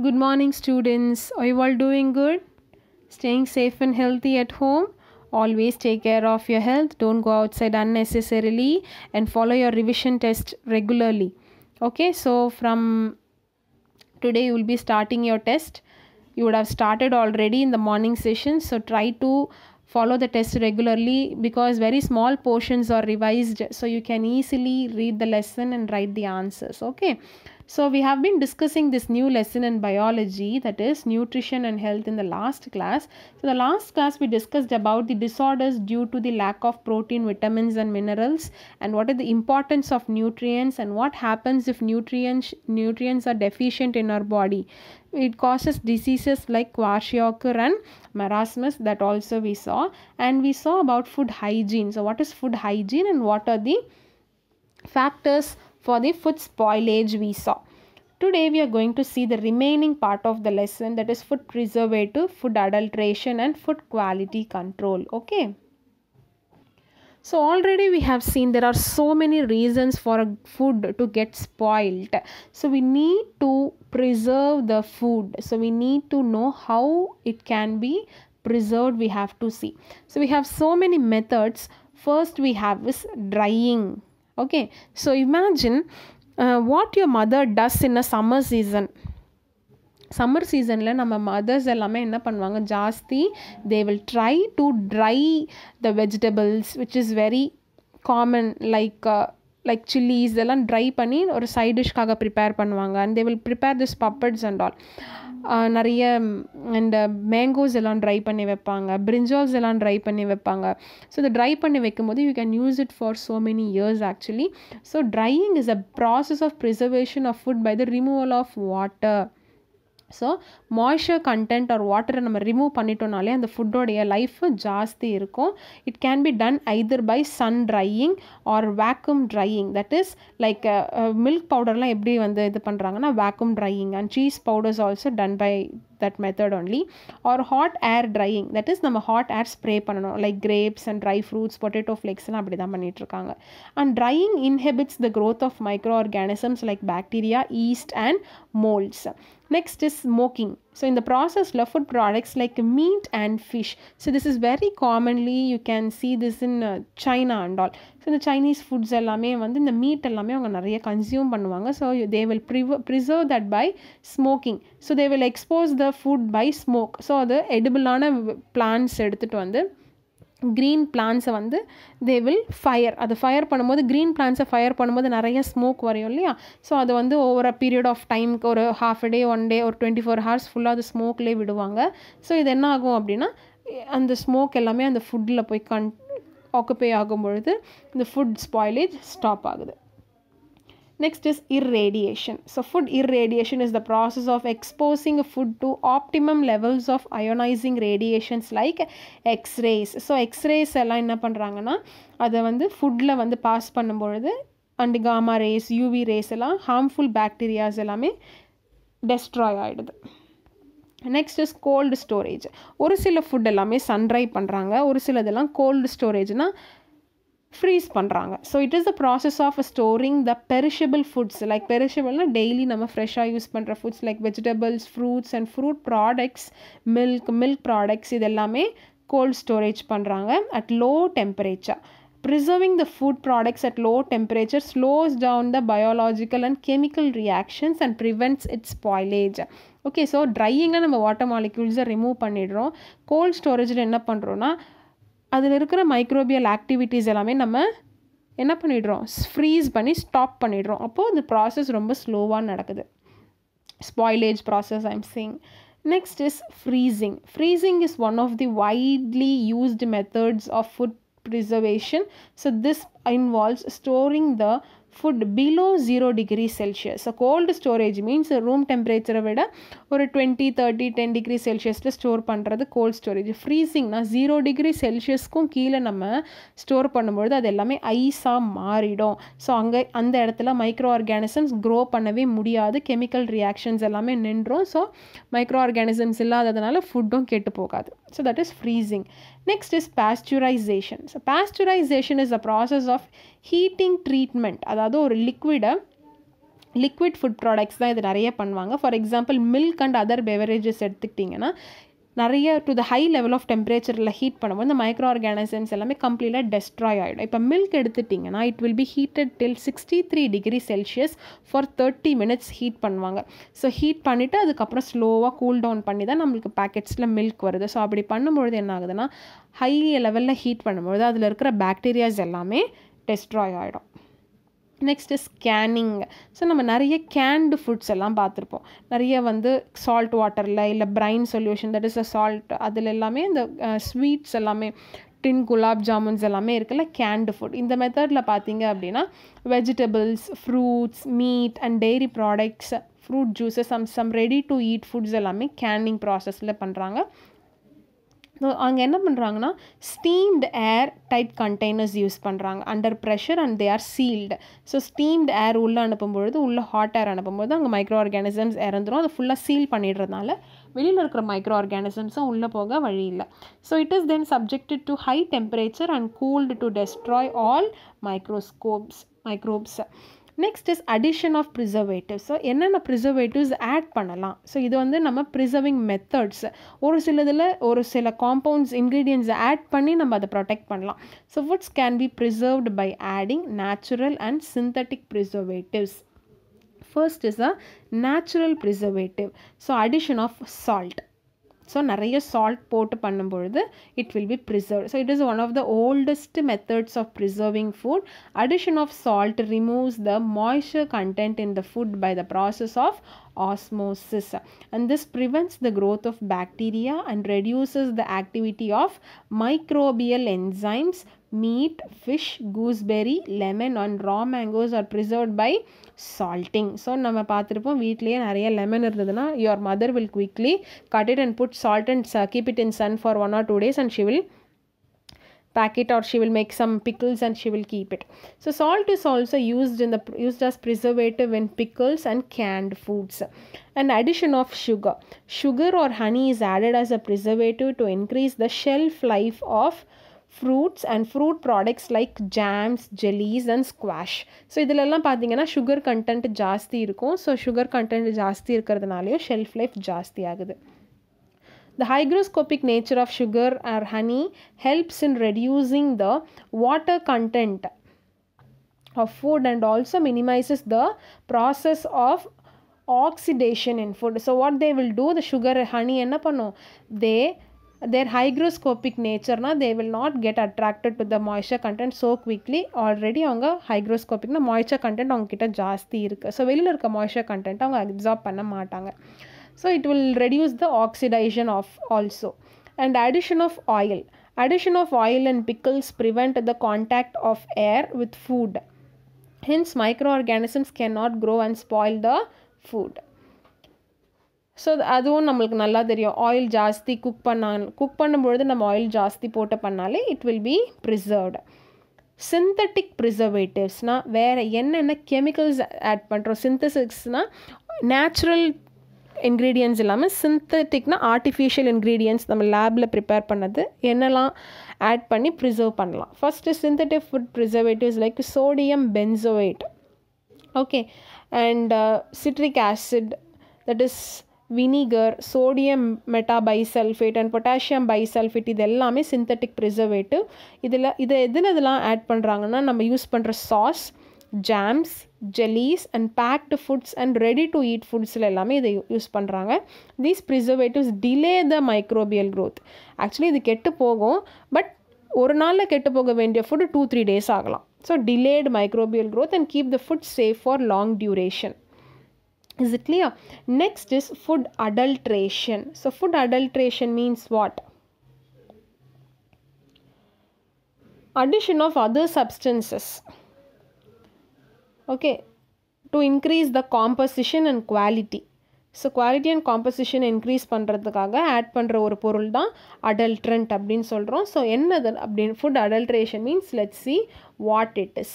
Good morning, students. Are you all doing good? Staying safe and healthy at home? Always take care of your health. Don't go outside unnecessarily and follow your revision test regularly. Okay, so from today you will be starting your test. You would have started already in the morning session, so try to follow the test regularly because very small portions are revised, so you can easily read the lesson and write the answers. Okay, so we have been discussing this new lesson in biology, that is nutrition and health, in the last class. So the last class we discussed about the disorders due to the lack of protein, vitamins and minerals, and what are the importance of nutrients and what happens if nutrients are deficient in our body. It causes diseases like kwashiorkor and marasmus, that also we saw. And we saw about food hygiene. So what is food hygiene and what are the factors for the food spoilage we saw. Today we are going to see the remaining part of the lesson, that is food preservative, food adulteration and food quality control. Okay. So already we have seen there are so many reasons for a food to get spoiled. So we need to preserve the food. So we need to know how it can be preserved. We have to see. So we have so many methods. First we have is drying. Okay. So imagine what your mother does in a summer season. Summer seasonல நம்ம mothers எல்லாமே என்ன பண்ணுவாங்க, ஜாஸ்தி they will try to dry the vegetables which is very common, like chilies இதெல்லாம் try பண்ணி ஒரு side டிஷ்காக prepare பண்ணுவாங்க. and they will prepare this puppets and all. நிறைய அண்ட் மேங்கோஸ் எல்லாம் ட்ரை பண்ணி வைப்பாங்க, பிரிஞ்சால்ஸ் எல்லாம் ட்ரை பண்ணி வைப்பாங்க. ஸோ இதை ட்ரை பண்ணி வைக்கும்போது you can use it for so many years actually. So drying is a process of preservation of food by the removal of water. So moisture content or வாட்டரை நம்ம remove பண்ணிட்டோம்னாலே அந்த ஃபுட்டோடைய லைஃப் ஜாஸ்தி இருக்கும். It can be done either by sun drying or vacuum drying, that is like milk பவுடர்லாம் எப்படி வந்து இது பண்ணுறாங்கன்னா vacuum drying, and cheese powders also done by that method only. Or hot air drying, that is நம்ம hot air spray பண்ணணும், like grapes and dry fruits, potato flakes எல்லாம் அப்படி தான் பண்ணிட்டு இருக்காங்க. And drying inhibits the growth of microorganisms like bacteria, yeast and molds. Next is smoking. So in the process food products like meat and fish, so this is very commonly you can see this in China and all. So the Chinese foods எல்லாமே வந்து இந்த meet எல்லாமே அவங்க நிறைய consume பண்ணுவாங்க. So they will preserve that by smoking. So they will expose the food by smoke. So அது edible-ஆன plants எடுத்துட்டு வந்து க்ரீன் பிளான்ஸை வந்து தே வில் ஃபயர். அது ஃபயர் பண்ணும்போது க்ரீன் பிளான்ஸை ஃபயர் பண்ணும்போது நிறைய ஸ்மோக் வரையும் இல்லையா. ஸோ அது வந்து ஓவர் அ பீரியட் ஆஃப் டைமுக்கு ஒரு ஹாஃப் டே, ஒன் டே, ஒரு 24 hours ஃபுல்லாக அது ஸ்மோக்லேயே விடுவாங்க. ஸோ இது என்ன ஆகும் அப்படின்னா அந்த ஸ்மோக் எல்லாமே அந்த ஃபுட்டில் போய் ஆக்குப்பை ஆகும்பொழுது இந்த ஃபுட் ஸ்பாயிலேஜ் ஸ்டாப் ஆகுது. Next is irradiation. So food irradiation is the process of exposing a food to optimum levels of ionizing radiations like X-rays. So X-rays எல்லாம் என்ன பண்ணுறாங்கன்னா அதை வந்து ஃபுட்டில் வந்து பாஸ் பண்ணும்பொழுது and gamma rays, UV rays எல்லாம் ஹார்ம்ஃபுல் பேக்டீரியாஸ் எல்லாமே டெஸ்ட்ராய் ஆகிடுது. Next is cold storage. ஒரு சில ஃபுட் எல்லாமே சன்ட்ரை பண்ணுறாங்க, ஒரு சிலதெல்லாம் கோல்டு ஸ்டோரேஜ்னால் ஃப்ரீஸ் பண்ணுறாங்க. So it is the process of storing the perishable foods, like பெரிஷபிள்னால் டெய்லி நம்ம ஃப்ரெஷ்ஷாக யூஸ் பண்ணுற foods like vegetables, fruits and fruit products, milk products, இது எல்லாமே கோல்ட் ஸ்டோரேஜ் பண்ணுறாங்க at low temperature. Preserving the food products at low temperature slows down the biological and chemical reactions and prevents its spoilage. Okay, so drying-ல நம்ம water மாலிக்யூல்ஸை remove பண்ணிடுறோம். Gold ஸ்டோரேஜில் என்ன பண்ணுறோன்னா அதில் இருக்கிற microbial activities எல்லாமே நம்ம என்ன பண்ணிடுறோம், ஃப்ரீஸ் பண்ணி ஸ்டாப் பண்ணிடுறோம். அப்போது இந்த ப்ராசஸ் ரொம்ப ஸ்லோவாக நடக்குது. Spoilage process I am saying. Next is freezing. Freezing is one of the widely used methods of food preservation. So this involves storing the food below 0 degrees Celsius. So cold storage means room temperature விட ஒரு 20, 30, 10 degrees Celsiusல store பண்ணுறது gold storage. ஃப்ரீசிங்னா 0 degree Celsiusக்கும் கீழே நம்ம store பண்ணும்பொழுது அது எல்லாமே ஐஸாக மாறிடும். So அங்கே அந்த இடத்துல மைக்ரோ ஆர்கானிசம்ஸ் க்ரோ பண்ணவே முடியாது, கெமிக்கல் ரியாக்ஷன்ஸ் எல்லாமே நின்றும். ஸோ மைக்ரோ ஆர்கானிசம்ஸ் இல்லாததுனால ஃபுட்டும் கெட்டு போகாது. So that is freezing. Next is pasteurization. So pasteurization is the process of heating treatment. அதாவது ஒரு லிக்விடை லிக்விட் ஃபுட் ப்ராடக்ட்ஸ் தான் இது நிறைய பண்ணுவாங்க. For example milk and other beverages எடுத்துக்கிட்டிங்கன்னா நிறைய to the high level of டெம்பரேச்சரில் ஹீட் பண்ணும்போது இந்த மைக்ரோ ஆர்கானிசம்ஸ் எல்லாமே கம்ப்ளீட்டாக டெஸ்ட்ராய் ஆகிடும். இப்போ மில்க் எடுத்துட்டிங்கன்னா it will B heated till 63 degree Celsius for 30 minutes heat பண்ணுவாங்க. ஸோ ஹீட் பண்ணிவிட்டு அதுக்கப்புறம் ஸ்லோவாக கூல் டவுன் பண்ணி தான் நம்மளுக்கு பேக்கெட்ஸில் மில்க் வருது. ஸோ அப்படி பண்ணும்பொழுது என்ன ஆகுதுன்னா ஹை லெவலில் ஹீட் பண்ணும்பொழுது அதில் இருக்கிற பாக்டீரியாஸ் எல்லாமே டெஸ்ட்ராய் ஆகிடும். Next scanning. ஸோ நம்ம நிறைய கேன்டு ஃபுட்ஸ் எல்லாம் பார்த்துருப்போம். நிறைய வந்து சால்ட் வாட்டரில் இல்லை brine solution that is a salt அதில் எல்லாமே இந்த ஸ்வீட்ஸ் எல்லாமே டின் குலாப் ஜாமுன்ஸ் எல்லாமே இருக்குல்ல கேன்டு ஃபுட். இந்த மெத்தடில் பார்த்தீங்க அப்படின்னா vegetables, fruits, meat and dairy products, fruit juices, some ready to eat foods எல்லாமே கேனிங் ப்ராசஸில் பண்ணுறாங்க. அங்கே என்ன பண்ணுறாங்கன்னா steamed air tight containers use பண்ணுறாங்க under pressure and they are sealed. So steamed air உள்ளே அனுப்பும்பொழுது உள்ளே ஹாட் ஏர் அனுப்பும்போது அங்கே மைக்ரோ ஆர்கானிசம்ஸ் இறந்துடும். அதை ஃபுல்லாக சீல் பண்ணிடுறதுனால வெளியில் இருக்கிற மைக்ரோ ஆர்கானிசம்ஸும் உள்ளே போக வழி இல்லை. So it is then subjected to high temperature and cooled to destroy all microbes. Next is addition of preservatives. So என்னென்ன ப்ரிசர்வேட்டிவ்ஸ் ஆட் பண்ணலாம். ஸோ இது வந்து நம்ம ப்ரிசர்விங் மெத்தட்ஸ். ஒரு சில காம்பவுண்ட்ஸ் இன்க்ரீடியன்ட்ஸை ஆட் பண்ணி நம்ம அதை ப்ரொடெக்ட் பண்ணலாம். So foods can be preserved by adding natural and synthetic preservatives. First is a natural preservative. So addition of salt. So நிறைய சால்ட் போட்டு பண்ணும்பொழுது it will be preserve. So it is one of the oldest methods of preserving food. Addition of salt removes the moisture content in the food by the process of osmosis, and this prevents the growth of bacteria and reduces the activity of microbial enzymes. Meat, fish, gooseberry, lemon and raw mangoes are preserved by salting. So நம்ம பார்த்துருப்போம் வீட்லேயே நிறைய lemon இருந்ததுன்னா your mother will quickly cut it and put salt and keep it in sun for 1 or 2 days and she will pack it, or she will make some pickles and she will keep it. So salt is also used as preservative in pickles and canned foods. And addition of sugar or honey is added as a preservative to increase the shelf life of fruits and fruit products like jams, jellies and squash. So இதெல்லாம் பார்த்தீங்கன்னா sugar content ஜாஸ்தி இருக்கும். So sugar content ஜாஸ்தி இருக்கிறதுனாலையும் shelf life ஜாஸ்தி ஆகுது. The hygroscopic nature of sugar or honey helps in reducing the water content of food and also minimizes the process of oxidation in food. So what they will do, the sugar honey enna pannum, their hygroscopic nature na they will not get attracted to the moisture content so quickly. Already avanga hygroscopic na moisture content avanga kitta jaasti irukku. So velila irukka moisture content avanga absorb panna maatanga. So it will reduce the oxidation of also. And addition of oil in pickles prevent the contact of air with food. Hence microorganisms cannot grow and spoil the food. So அதுவும் நம்மளுக்கு நல்லா தெரியும். Oil ஜாஸ்தி cook பண்ணும்பொழுது நம்ம oil ஜாஸ்தி போட்டு பண்ணாலே it will be preserved. Synthetic ப்ரிசர்வேட்டிவ்ஸ்னால் வேறு என்னென்ன கெமிக்கல்ஸ் ஆட் பண்ணுறோம். சிந்தசிஸ்னால் நேச்சுரல் இன்க்ரீடியன்ட்ஸ் இல்லாமல் சிந்தட்டிக்னா ஆர்டிஃபிஷியல் இன்க்ரீடியன்ட்ஸ் நம்ம லேபில் ப்ரிப்பேர் பண்ணது என்னெல்லாம் ஆட் பண்ணி ப்ரிசர்வ் பண்ணலாம். First synthetic food preservatives like sodium benzoate, okay, and citric acid, that is vinegar, sodium metabisulphate and potassium bisulphate, இது எல்லாமே சிந்தட்டிக் ப்ரிசர்வேட்டிவ். இதெல்லாம் ஆட் பண்ணுறாங்கன்னா நம்ம யூஸ் பண்ணுற sauce, jams, jellies and baked foods and ready to eat ஃபுட்ஸில் எல்லாமே இதை use பண்ணுறாங்க. These preservatives delay the microbial growth. Actually இது கெட்டு போகும், பட் ஒரு நாளில் கெட்டு போக வேண்டிய ஃபுட் 2-3 days ஆகலாம். So delayed microbial growth and keep the food safe for long duration. Is it clear? Next is food adulteration. So food adulteration means what? Addition of other substances, okay, to increase the composition and quality. So quality and composition increase பண்ணுறதுக்காக add பண்ணுற ஒரு பொருள் தான் adulterant அப்படின்னு சொல்கிறோம். So என்னது அப்படின்னு food adulteration means let's see what it is.